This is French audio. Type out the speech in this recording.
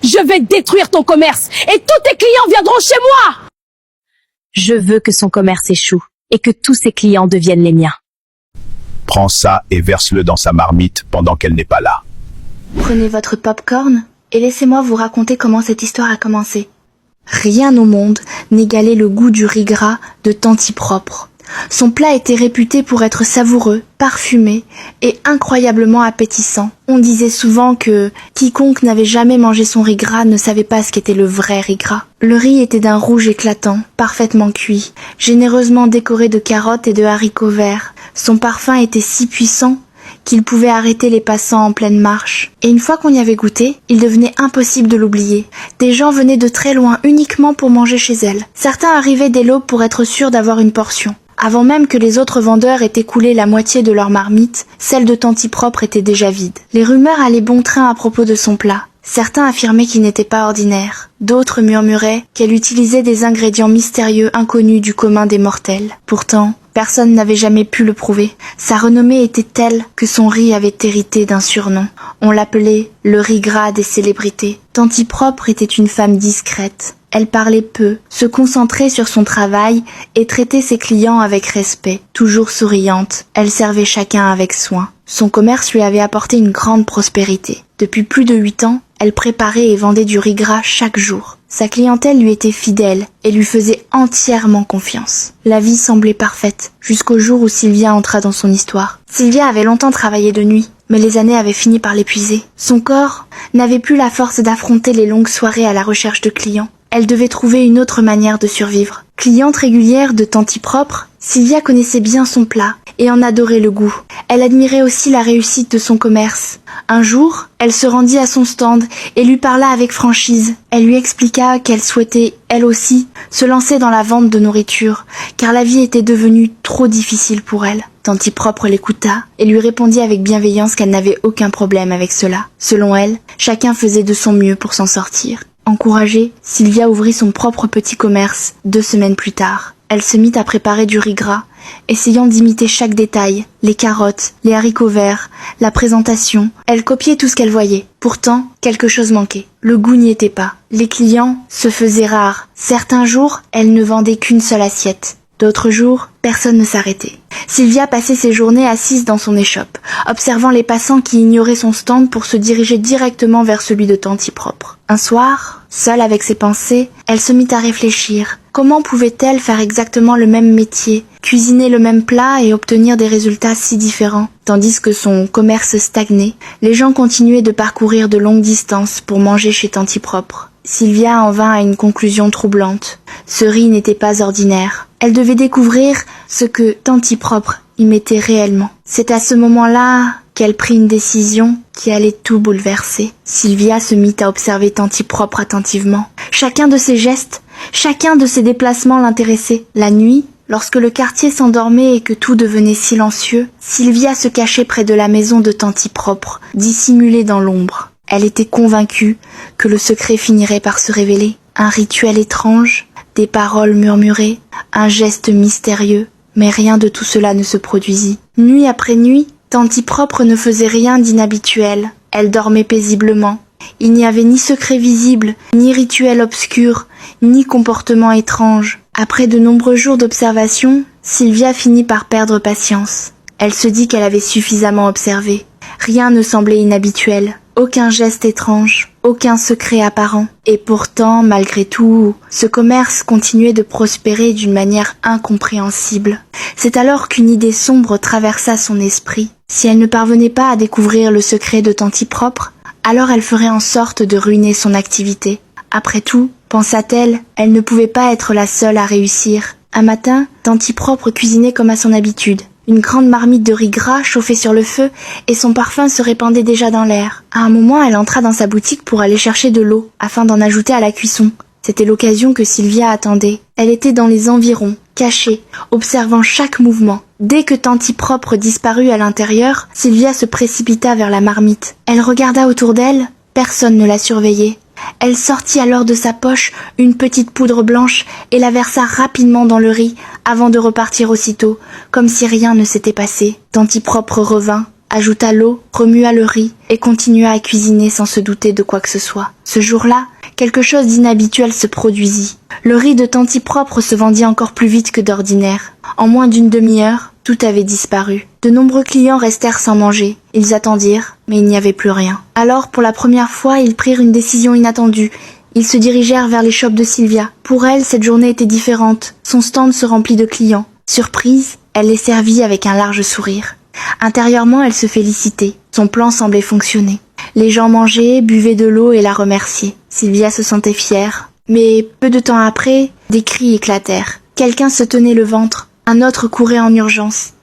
Je vais détruire ton commerce et tous tes clients viendront chez moi. Je veux que son commerce échoue et que tous ses clients deviennent les miens. Prends ça et verse-le dans sa marmite pendant qu'elle n'est pas là. Prenez votre pop-corn et laissez-moi vous raconter comment cette histoire a commencé. Rien au monde n'égalait le goût du riz gras de Tanti Propre. Son plat était réputé pour être savoureux, parfumé et incroyablement appétissant. On disait souvent que quiconque n'avait jamais mangé son riz gras ne savait pas ce qu'était le vrai riz gras. Le riz était d'un rouge éclatant, parfaitement cuit, généreusement décoré de carottes et de haricots verts. Son parfum était si puissant qu'il pouvait arrêter les passants en pleine marche. Et une fois qu'on y avait goûté, il devenait impossible de l'oublier. Des gens venaient de très loin uniquement pour manger chez elle. Certains arrivaient dès l'aube pour être sûrs d'avoir une portion. Avant même que les autres vendeurs aient écoulé la moitié de leur marmite, celle de Tanti Propre était déjà vide. Les rumeurs allaient bon train à propos de son plat. Certains affirmaient qu'il n'était pas ordinaire. D'autres murmuraient qu'elle utilisait des ingrédients mystérieux inconnus du commun des mortels. Pourtant, personne n'avait jamais pu le prouver. Sa renommée était telle que son riz avait hérité d'un surnom. On l'appelait le riz gras des célébrités. Tanti Propre était une femme discrète. Elle parlait peu, se concentrait sur son travail et traitait ses clients avec respect. Toujours souriante, elle servait chacun avec soin. Son commerce lui avait apporté une grande prospérité. Depuis plus de 8 ans, elle préparait et vendait du riz gras chaque jour. Sa clientèle lui était fidèle et lui faisait entièrement confiance. La vie semblait parfaite, jusqu'au jour où Sylvia entra dans son histoire. Sylvia avait longtemps travaillé de nuit, mais les années avaient fini par l'épuiser. Son corps n'avait plus la force d'affronter les longues soirées à la recherche de clients. Elle devait trouver une autre manière de survivre. Cliente régulière de Tanti Propre, Sylvia connaissait bien son plat et en adorait le goût. Elle admirait aussi la réussite de son commerce. Un jour, elle se rendit à son stand et lui parla avec franchise. Elle lui expliqua qu'elle souhaitait, elle aussi, se lancer dans la vente de nourriture, car la vie était devenue trop difficile pour elle. Tanti Propre l'écouta et lui répondit avec bienveillance qu'elle n'avait aucun problème avec cela. Selon elle, chacun faisait de son mieux pour s'en sortir. Encouragée, Sylvia ouvrit son propre petit commerce 2 semaines plus tard. Elle se mit à préparer du riz gras, essayant d'imiter chaque détail, les carottes, les haricots verts, la présentation. Elle copiait tout ce qu'elle voyait. Pourtant, quelque chose manquait. Le goût n'y était pas. Les clients se faisaient rares. Certains jours, elle ne vendait qu'une seule assiette. D'autres jours, personne ne s'arrêtait. Sylvia passait ses journées assise dans son échoppe, observant les passants qui ignoraient son stand pour se diriger directement vers celui de Tanti Propre. Un soir, seule avec ses pensées, elle se mit à réfléchir. Comment pouvait-elle faire exactement le même métier, cuisiner le même plat et obtenir des résultats si différents? Tandis que son commerce stagnait, les gens continuaient de parcourir de longues distances pour manger chez Tanti Propre. Sylvia en vint à une conclusion troublante. Ce riz n'était pas ordinaire. Elle devait découvrir ce que Tanti Propre y mettait réellement. C'est à ce moment-là qu'elle prit une décision qui allait tout bouleverser. Sylvia se mit à observer Tanti Propre attentivement. Chacun de ses gestes, chacun de ses déplacements l'intéressait. La nuit, lorsque le quartier s'endormait et que tout devenait silencieux, Sylvia se cachait près de la maison de Tanti Propre, dissimulée dans l'ombre. Elle était convaincue que le secret finirait par se révéler. Un rituel étrange, des paroles murmurées, un geste mystérieux, mais rien de tout cela ne se produisit. Nuit après nuit, Tanti Propre ne faisait rien d'inhabituel. Elle dormait paisiblement. Il n'y avait ni secret visible, ni rituel obscur, ni comportement étrange. Après de nombreux jours d'observation, Sylvia finit par perdre patience. Elle se dit qu'elle avait suffisamment observé. Rien ne semblait inhabituel. Aucun geste étrange, aucun secret apparent. Et pourtant, malgré tout, ce commerce continuait de prospérer d'une manière incompréhensible. C'est alors qu'une idée sombre traversa son esprit. Si elle ne parvenait pas à découvrir le secret de Tanti Propre, alors elle ferait en sorte de ruiner son activité. Après tout, pensa-t-elle, elle ne pouvait pas être la seule à réussir. Un matin, Tanti Propre cuisinait comme à son habitude. Une grande marmite de riz gras chauffait sur le feu et son parfum se répandait déjà dans l'air. À un moment, elle entra dans sa boutique pour aller chercher de l'eau, afin d'en ajouter à la cuisson. C'était l'occasion que Sylvia attendait. Elle était dans les environs, cachée, observant chaque mouvement. Dès que Tanti Propre disparut à l'intérieur, Sylvia se précipita vers la marmite. Elle regarda autour d'elle, personne ne la surveillait. Elle sortit alors de sa poche une petite poudre blanche et la versa rapidement dans le riz avant de repartir aussitôt, comme si rien ne s'était passé. Tanti Propre revint, ajouta l'eau, remua le riz et continua à cuisiner sans se douter de quoi que ce soit. Ce jour-là, quelque chose d'inhabituel se produisit. Le riz de Tanti Propre se vendit encore plus vite que d'ordinaire. En moins d'une demi-heure, tout avait disparu. De nombreux clients restèrent sans manger. Ils attendirent, mais il n'y avait plus rien. Alors, pour la première fois, ils prirent une décision inattendue. Ils se dirigèrent vers les shops de Sylvia. Pour elle, cette journée était différente. Son stand se remplit de clients. Surprise, elle les servit avec un large sourire. Intérieurement, elle se félicitait. Son plan semblait fonctionner. Les gens mangeaient, buvaient de l'eau et la remerciaient. Sylvia se sentait fière. Mais peu de temps après, des cris éclatèrent. Quelqu'un se tenait le ventre. Un autre courait en urgence.